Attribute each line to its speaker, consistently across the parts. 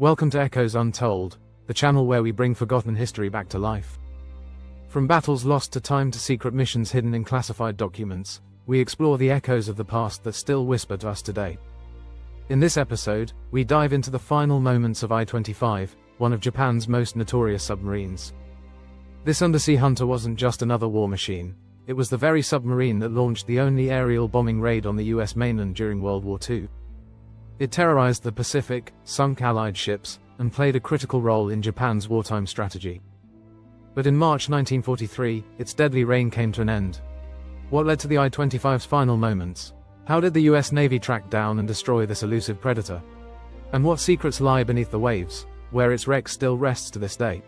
Speaker 1: Welcome to Echoes Untold, the channel where we bring forgotten history back to life. From battles lost to time to secret missions hidden in classified documents, we explore the echoes of the past that still whisper to us today. In this episode, we dive into the final moments of I-25, one of Japan's most notorious submarines. This undersea hunter wasn't just another war machine, it was the very submarine that launched the only aerial bombing raid on the US mainland during World War II. It terrorized the Pacific, sunk Allied ships, and played a critical role in Japan's wartime strategy. But in March 1943, its deadly reign came to an end. What led to the I-25's final moments? How did the US Navy track down and destroy this elusive predator? And what secrets lie beneath the waves, where its wreck still rests to this day?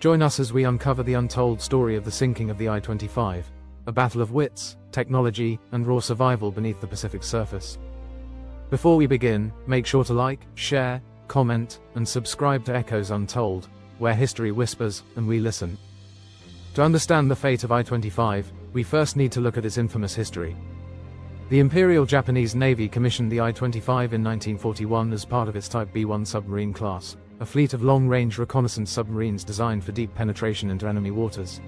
Speaker 1: Join us as we uncover the untold story of the sinking of the I-25, a battle of wits, technology, and raw survival beneath the Pacific surface. Before we begin, make sure to like, share, comment, and subscribe to Echoes Untold, where history whispers and we listen. To understand the fate of I-25, we first need to look at its infamous history. The Imperial Japanese Navy commissioned the I-25 in 1941 as part of its Type B-1 submarine class, a fleet of long-range reconnaissance submarines designed for deep penetration into enemy waters.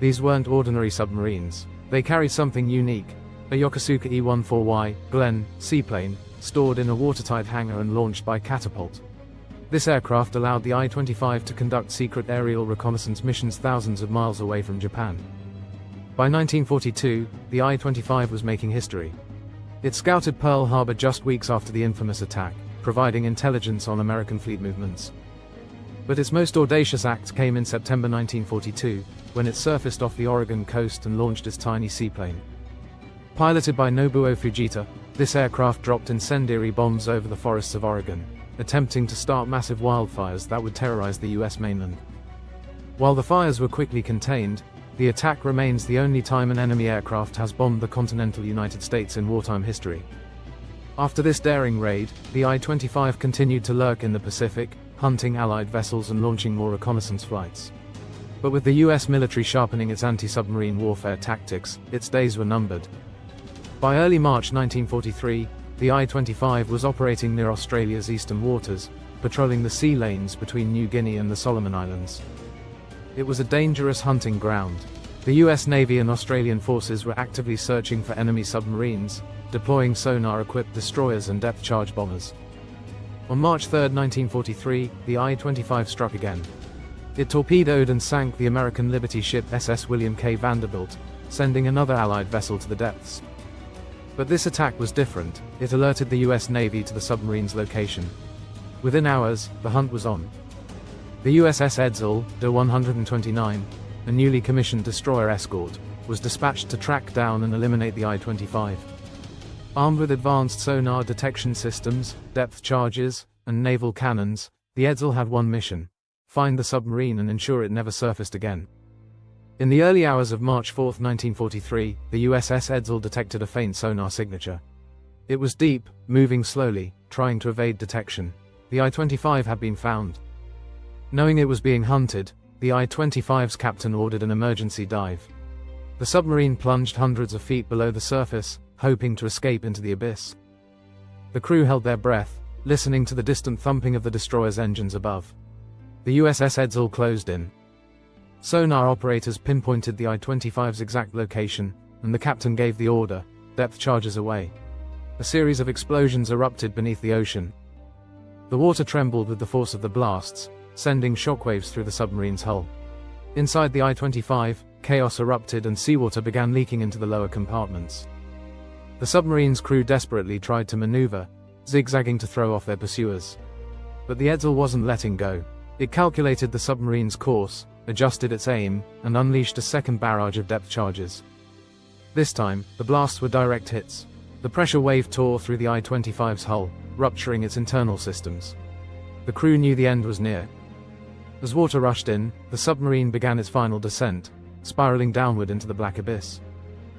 Speaker 1: These weren't ordinary submarines, they carried something unique. A Yokosuka E14Y, Glen, seaplane, stored in a watertight hangar and launched by catapult. This aircraft allowed the I-25 to conduct secret aerial reconnaissance missions thousands of miles away from Japan. By 1942, the I-25 was making history. It scouted Pearl Harbor just weeks after the infamous attack, providing intelligence on American fleet movements. But its most audacious act came in September 1942, when it surfaced off the Oregon coast and launched its tiny seaplane. Piloted by Nobuo Fujita, this aircraft dropped incendiary bombs over the forests of Oregon, attempting to start massive wildfires that would terrorize the US mainland. While the fires were quickly contained, the attack remains the only time an enemy aircraft has bombed the continental United States in wartime history. After this daring raid, the I-25 continued to lurk in the Pacific, hunting Allied vessels and launching more reconnaissance flights. But with the US military sharpening its anti-submarine warfare tactics, its days were numbered. By early March 1943, the I-25 was operating near Australia's eastern waters, patrolling the sea lanes between New Guinea and the Solomon Islands. It was a dangerous hunting ground. The US Navy and Australian forces were actively searching for enemy submarines, deploying sonar-equipped destroyers and depth-charge bombers. On March 3, 1943, the I-25 struck again. It torpedoed and sank the American Liberty ship SS William K. Vanderbilt, sending another Allied vessel to the depths. But this attack was different. It alerted the US Navy to the submarine's location. Within hours, the hunt was on. The USS Edsall, DE 129, a newly commissioned destroyer escort, was dispatched to track down and eliminate the I-25. Armed with advanced sonar detection systems, depth charges, and naval cannons, the Edsall had one mission: find the submarine and ensure it never surfaced again. In the early hours of March 4, 1943, the USS Edsall detected a faint sonar signature. It was deep, moving slowly, trying to evade detection. The I-25 had been found. Knowing it was being hunted, the I-25's captain ordered an emergency dive. The submarine plunged hundreds of feet below the surface, hoping to escape into the abyss. The crew held their breath, listening to the distant thumping of the destroyer's engines above. The USS Edsall closed in. Sonar operators pinpointed the I-25's exact location, and the captain gave the order: depth charges away. A series of explosions erupted beneath the ocean. The water trembled with the force of the blasts, sending shockwaves through the submarine's hull. Inside the I-25, chaos erupted and seawater began leaking into the lower compartments. The submarine's crew desperately tried to maneuver, zigzagging to throw off their pursuers. But the Edsall wasn't letting go. It calculated the submarine's course, adjusted its aim, and unleashed a second barrage of depth charges. This time, the blasts were direct hits. The pressure wave tore through the I-25's hull, rupturing its internal systems. The crew knew the end was near. As water rushed in, the submarine began its final descent, spiraling downward into the black abyss.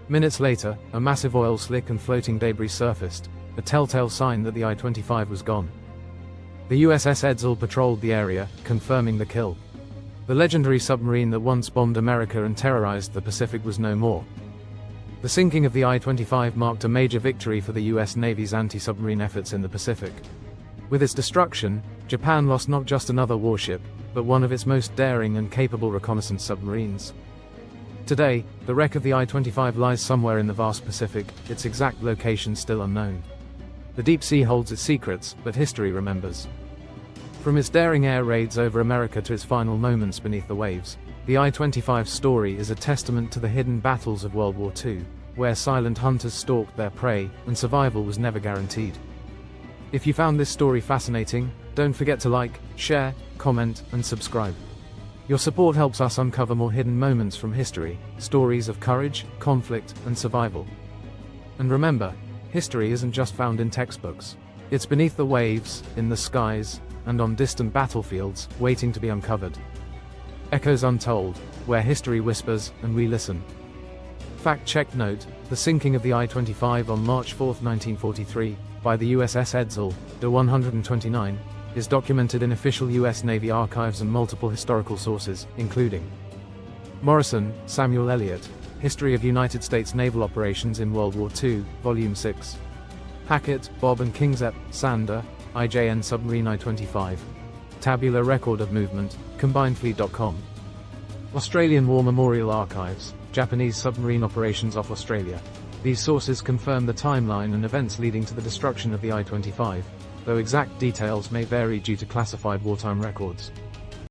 Speaker 1: Minutes later, a massive oil slick and floating debris surfaced, a telltale sign that the I-25 was gone. The USS Edsall patrolled the area, confirming the kill. The legendary submarine that once bombed America and terrorized the Pacific was no more. The sinking of the I-25 marked a major victory for the US Navy's anti-submarine efforts in the Pacific. With its destruction, Japan lost not just another warship, but one of its most daring and capable reconnaissance submarines. Today, the wreck of the I-25 lies somewhere in the vast Pacific, its exact location still unknown. The deep sea holds its secrets, but history remembers. From its daring air raids over America to its final moments beneath the waves, the I-25's story is a testament to the hidden battles of World War II, where silent hunters stalked their prey, and survival was never guaranteed. If you found this story fascinating, don't forget to like, share, comment, and subscribe. Your support helps us uncover more hidden moments from history, stories of courage, conflict, and survival. And remember, history isn't just found in textbooks. It's beneath the waves, in the skies, and on distant battlefields, waiting to be uncovered. Echoes Untold, where history whispers and we listen. Fact-check note: the sinking of the I-25 on March 4, 1943, by the USS Edsall, de 129, is documented in official U.S. Navy archives and multiple historical sources, including Morrison, Samuel Eliot, History of United States Naval Operations in World War II, Volume 6. Hackett, Bob and Kingsepp, Sander, IJN Submarine I-25. Tabular Record of Movement, CombinedFleet.com. Australian War Memorial Archives, Japanese Submarine Operations off Australia. These sources confirm the timeline and events leading to the destruction of the I-25, though exact details may vary due to classified wartime records.